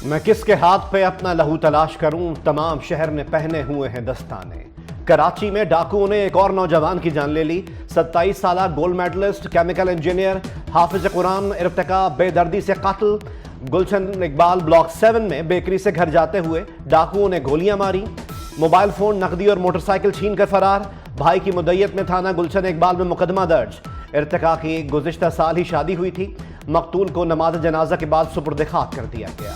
میں کس کے ہاتھ پہ اپنا لہو تلاش کروں، تمام شہر نے پہنے ہوئے ہیں دستانے۔ کراچی میں ڈاکوؤں نے ایک اور نوجوان کی جان لے لی۔ 27 سالہ گولڈ میڈلسٹ کیمیکل انجینئر حافظ قرآن ارتقا بے دردی سے قتل۔ گلشن اقبال بلاک 7 میں بیکری سے گھر جاتے ہوئے ڈاکوؤں نے گولیاں ماری۔ موبائل فون، نقدی اور موٹر سائیکل چھین کر فرار۔ بھائی کی مدعیت میں تھانہ گلشن اقبال میں مقدمہ درج۔ ارتقا کی گزشتہ سال ہی شادی ہوئی تھی۔ مقتول کو نماز جنازہ کے بعد سپرد خاک کر دیا گیا۔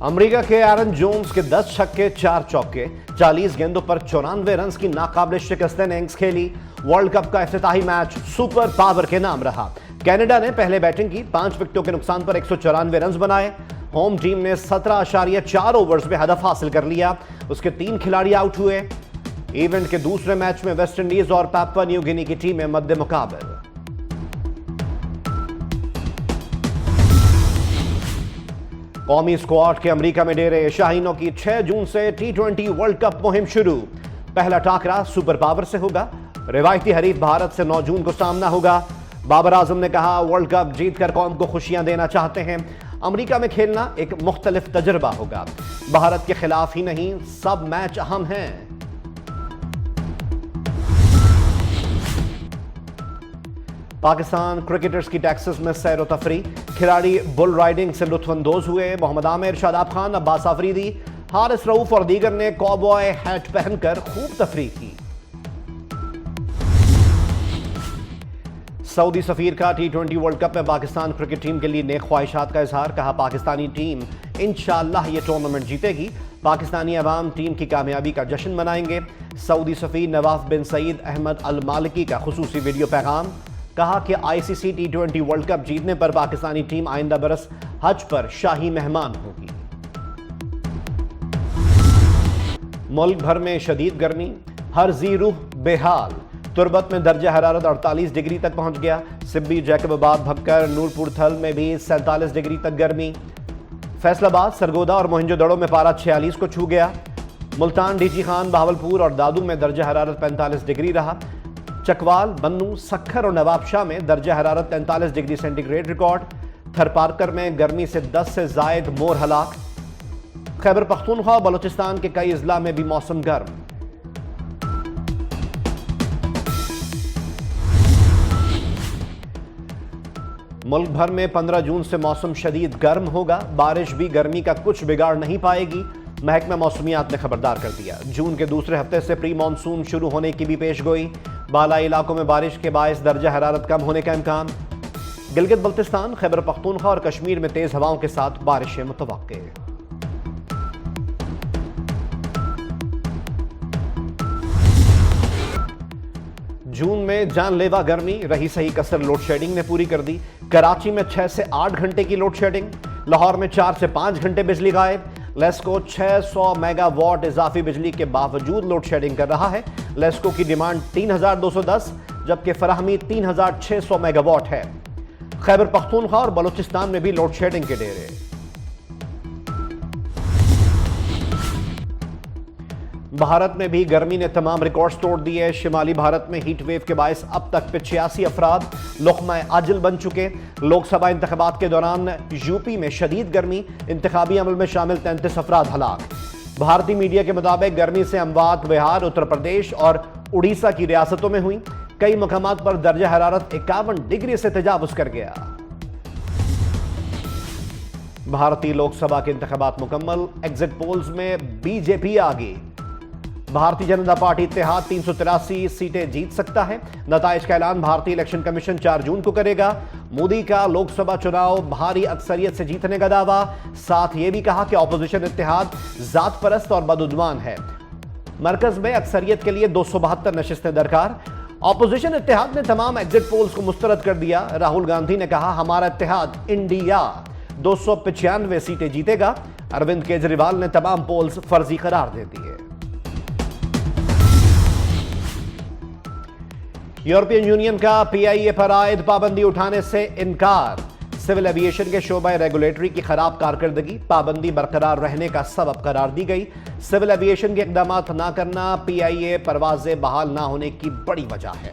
امریکہ کے ایرن جونز کے 10 چھکے 4 چوکے 40 گیندوں پر 94 رنز کی ناقابل شکست اننگز کھیلی۔ ورلڈ کپ کا افتتاحی میچ سپر پاور کے نام رہا۔ کینیڈا نے پہلے بیٹنگ کی، 5 وکٹوں کے نقصان پر 194 رنز بنائے۔ ہوم ٹیم نے 17.4 اوورز میں ہدف حاصل کر لیا۔ اس کے 3 کھلاڑی آؤٹ ہوئے۔ ایونٹ کے دوسرے میچ میں ویسٹ انڈیز اور پاپوا نیو گینی کی ٹیمیں مد مقابل۔ قومی اسکواڈ کے امریکہ میں ڈیرے۔ شاہینوں کی 6 جون سے T20 ورلڈ کپ مہم شروع۔ پہلا ٹاکرا سپر پاور سے ہوگا۔ روایتی حریف بھارت سے 9 جون کو سامنا ہوگا۔ بابر اعظم نے کہا ورلڈ کپ جیت کر قوم کو خوشیاں دینا چاہتے ہیں۔ امریکہ میں کھیلنا ایک مختلف تجربہ ہوگا۔ بھارت کے خلاف ہی نہیں، سب میچ اہم ہیں۔ پاکستان کرکٹرز کی ٹیکسس میں سیر و تفریح۔ کھلاڑی بل رائڈنگ سے لطف اندوز ہوئے۔ محمد عامر، شاداب خان، عباس آفریدی، حارث رؤوف اور دیگر نے کوبوائے ہیٹ پہن کر خوب تفریح کی۔ سعودی سفیر کا T20 ورلڈ کپ میں پاکستان کرکٹ ٹیم کے لیے نیک خواہشات کا اظہار۔ کہا پاکستانی ٹیم انشاءاللہ یہ ٹورنامنٹ جیتے گی۔ پاکستانی عوام ٹیم کی کامیابی کا جشن منائیں گے۔ سعودی سفیر نواف بن سعید احمد المالکی کا خصوصی ویڈیو پیغام۔ کہا کہ ICC T20 ورلڈ کپ جیتنے پر پاکستانی ٹیم آئندہ برس حج پر شاہی مہمان ہوگی۔ ملک بھر میں شدید گرمی، ہر ذی روح بے حال۔ تربت میں درجہ حرارت 48 ڈگری تک پہنچ گیا۔ سبی، جیکب آباد، بھکر، نورپور تھل میں بھی 47 ڈگری تک گرمی۔ فیصل آباد، سرگودا اور موہنجو دڑو میں پارہ 46 کو چھو گیا۔ ملتان، ڈیچی خان، بہاولپور اور دادو میں درجہ حرارت 45 ڈگری رہا۔ چکوال، بنو، سکھر اور نواب شاہ میں درجہ حرارت 43 ڈگری سینٹی گریڈ ریکارڈ۔ تھر پارکر میں گرمی سے 10 سے زائد مور ہلاک۔ خیبر پختونخوا اور بلوچستان کے کئی اضلاع میں بھی موسم گرم۔ ملک بھر میں 15 جون سے موسم شدید گرم ہوگا۔ بارش بھی گرمی کا کچھ بگاڑ نہیں پائے گی، محکمہ موسمیات نے خبردار کر دیا۔ جون کے دوسرے ہفتے سے پری مانسون شروع ہونے کی بھی پیش گوئی۔ بالائی علاقوں میں بارش کے باعث درجہ حرارت کم ہونے کا امکان۔ گلگت بلتستان، خیبر پختونخوا اور کشمیر میں تیز ہواؤں کے ساتھ بارشیں متوقع۔ جون میں جان لیوا گرمی، رہی سہی کسر لوڈ شیڈنگ نے پوری کر دی۔ کراچی میں 6 سے 8 گھنٹے کی لوڈ شیڈنگ۔ لاہور میں 4 سے 5 گھنٹے بجلی غائب۔ لیسکو 600 میگا واٹ اضافی بجلی کے باوجود لوڈ شیڈنگ کر رہا ہے۔ لیسکو کی ڈیمانڈ 3210 جبکہ فراہمی 3600 میگا واٹ ہے۔ خیبر پختونخوا اور بلوچستان میں بھی لوڈ شیڈنگ کے ڈیرے۔ بھارت میں بھی گرمی نے تمام ریکارڈز توڑ دیے۔ شمالی بھارت میں ہیٹ ویو کے باعث اب تک 85 افراد لقمہ اجل بن چکے۔ لوک سبھا انتخابات کے دوران یوپی میں شدید گرمی، انتخابی عمل میں شامل 33 افراد ہلاک۔ بھارتی میڈیا کے مطابق گرمی سے اموات بہار، اتر پردیش اور اڑیسہ کی ریاستوں میں ہوئیں۔ کئی مقامات پر درجہ حرارت 51 ڈگری سے تجاوز کر گیا۔ بھارتی لوک سبھا کے انتخابات مکمل، ایگزٹ پولز میں BJP آگے۔ بھارتی جنتا پارٹی اتحاد 383 سیٹیں جیت سکتا ہے۔ نتائج کا اعلان بھارتی الیکشن کمیشن 4 جون کو کرے گا۔ مودی کا لوک سبھا چناؤ بھاری اکثریت سے جیتنے کا دعویٰ۔ ساتھ یہ بھی کہا کہ اپوزیشن اتحاد ذات پرست اور بدعنوان ہے۔ مرکز میں اکثریت کے لیے 272 نشستیں درکار۔ اپوزیشن اتحاد نے تمام ایگزٹ پولز کو مسترد کر دیا۔ راہل گاندھی نے کہا ہمارا اتحاد انڈیا 295 سیٹیں جیتے گا۔ اروند کیجریوال نے تمام پولز فرضی قرار دے دیے۔ یورپین یونین کا PIA پر عائد پابندی اٹھانے سے انکار۔ سول ایویشن کے شعبہ ریگولیٹری کی خراب کارکردگی پابندی برقرار رہنے کا سبب قرار دی گئی۔ سول ایویشن کے اقدامات نہ کرنا PIA پروازیں بحال نہ ہونے کی بڑی وجہ ہے۔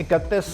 31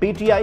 PTI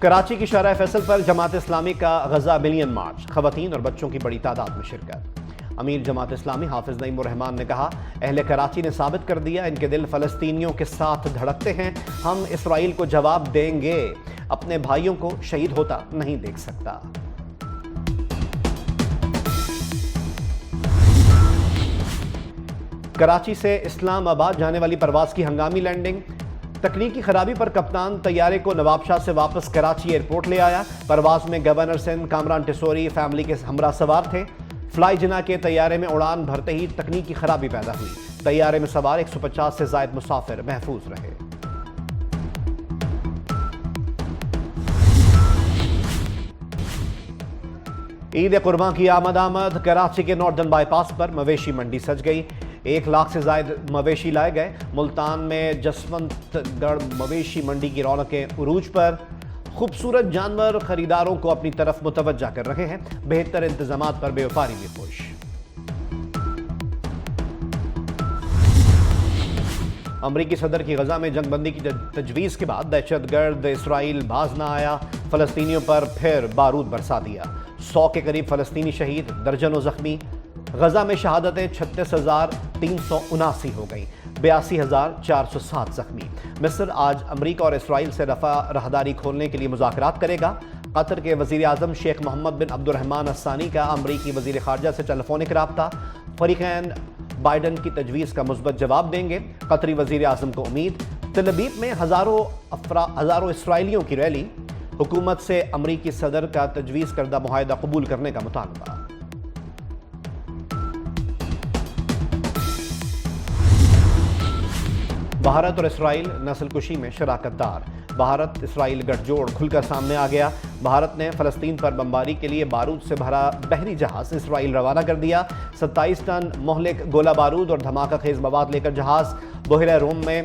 کراچی کی شارع فیصل پر جماعت اسلامی کا غزہ ملین مارچ، خواتین اور بچوں کی بڑی تعداد میں شرکت۔ امیر جماعت اسلامی حافظ نعیم الرحمان نے کہا، اہل کراچی نے ثابت کر دیا ان کے دل فلسطینیوں کے ساتھ دھڑکتے ہیں، ہم اسرائیل کو جواب دیں گے، اپنے بھائیوں کو شہید ہوتا نہیں دیکھ سکتا۔ کراچی سے اسلام آباد جانے والی پرواز کی ہنگامی لینڈنگ، تکنیکی خرابی پر کپتان طیارے کو نواب شاہ سے واپس کراچی ایئرپورٹ لے آیا۔ پرواز میں گورنر سندھ کامران ٹیسوری فیملی کے ہمراہ سوار تھے۔ فلائی جنا کے طیارے میں اڑان بھرتے ہی تکنیکی خرابی پیدا ہوئی، طیارے میں سوار 150 سے زائد مسافر محفوظ رہے۔ عید قرباں کی آمد کراچی کے ناردرن بائی پاس پر مویشی منڈی سج گئی، 1 لاکھ سے زائد مویشی لائے گئے۔ ملتان میں جسونت گڑھ مویشی منڈی کی رونقیں عروج پر، خوبصورت جانور خریداروں کو اپنی طرف متوجہ کر رہے ہیں، بہتر انتظامات پر بیوپاری بھی خوش۔ امریکی صدر کی غزہ میں جنگ بندی کی تجویز کے بعد دہشت گرد اسرائیل باز نہ آیا، فلسطینیوں پر پھر بارود برسا دیا، 100 کے قریب فلسطینی شہید، درجنوں زخمی۔ غزہ میں شہادتیں 36,379 ہو گئیں، 82,407 زخمی۔ مصر آج امریکہ اور اسرائیل سے رفح راہداری کھولنے کے لیے مذاکرات کرے گا۔ قطر کے وزیر اعظم شیخ محمد بن عبد الرحمن الثانی کا امریکی وزیر خارجہ سے ٹیلی فونک رابطہ، فریقین بائیڈن کی تجویز کا مثبت جواب دیں گے۔ قطری وزیر اعظم کو امید، تل ابیب میں ہزاروں اسرائیلیوں کی ریلی، حکومت سے امریکی صدر کا تجویز کردہ معاہدہ قبول کرنے کا مطالبہ۔ بھارت اور اسرائیل نسل کشی میں شراکت دار، بھارت اسرائیل گٹھ جوڑ کھل کر سامنے آ گیا۔ بھارت نے فلسطین پر بمباری کے لیے بارود سے بھرا بحری جہاز اسرائیل روانہ کر دیا، 27 ٹن مہلک گولہ بارود اور دھماکہ خیز مواد لے کر جہاز بحیرہ روم میں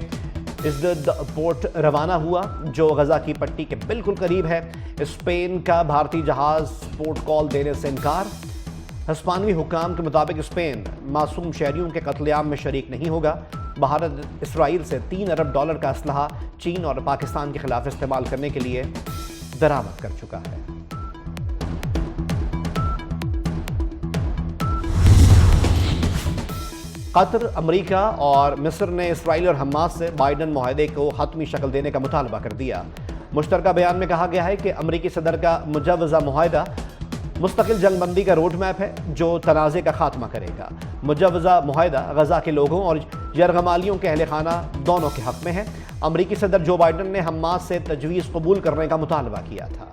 ازدد پورٹ روانہ ہوا، جو غزہ کی پٹی کے بالکل قریب ہے۔ اسپین کا بھارتی جہاز پورٹ کال دینے سے انکار، ہسپانوی حکام کے مطابق اسپین معصوم شہریوں کے قتل عام میں شریک نہیں ہوگا۔ بھارت اسرائیل سے $3 ارب کا اسلحہ چین اور پاکستان کے خلاف استعمال کرنے کے لیے درآمد کر چکا ہے۔ قطر، امریکہ اور مصر نے اسرائیل اور حماس سے بائیڈن معاہدے کو حتمی شکل دینے کا مطالبہ کر دیا۔ مشترکہ بیان میں کہا گیا ہے کہ امریکی صدر کا مجوزہ معاہدہ مستقل جنگ بندی کا روڈ میپ ہے جو تنازع کا خاتمہ کرے گا۔ مجوزہ معاہدہ غزہ کے لوگوں اور یرغمالیوں کے اہل خانہ دونوں کے حق میں ہے۔ امریکی صدر جو بائیڈن نے حماس سے تجویز قبول کرنے کا مطالبہ کیا تھا۔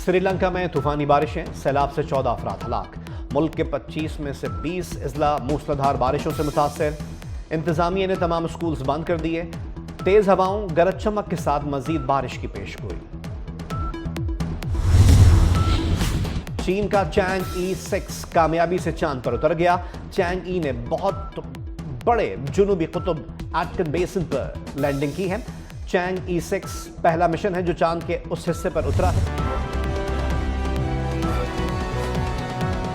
سری لنکا میں طوفانی بارشیں، سیلاب سے 14 افراد ہلاک، ملک کے 25 میں سے 20 اضلاع موسلادھار بارشوں سے متاثر۔ انتظامیہ نے تمام اسکولز بند کر دیے، تیز ہواؤں، گرج چمک کے ساتھ مزید بارش کی پیشگوئی۔ چین کا چانگ ای 6 کامیابی سے چاند پر اتر گیا۔ چانگ ای نے بہت بڑے جنوبی قطب ایٹکن بیسن پر لینڈنگ کی ہے۔ چانگ ای 6 پہلا مشن ہے جو چاند کے اس حصے پر اترا ہے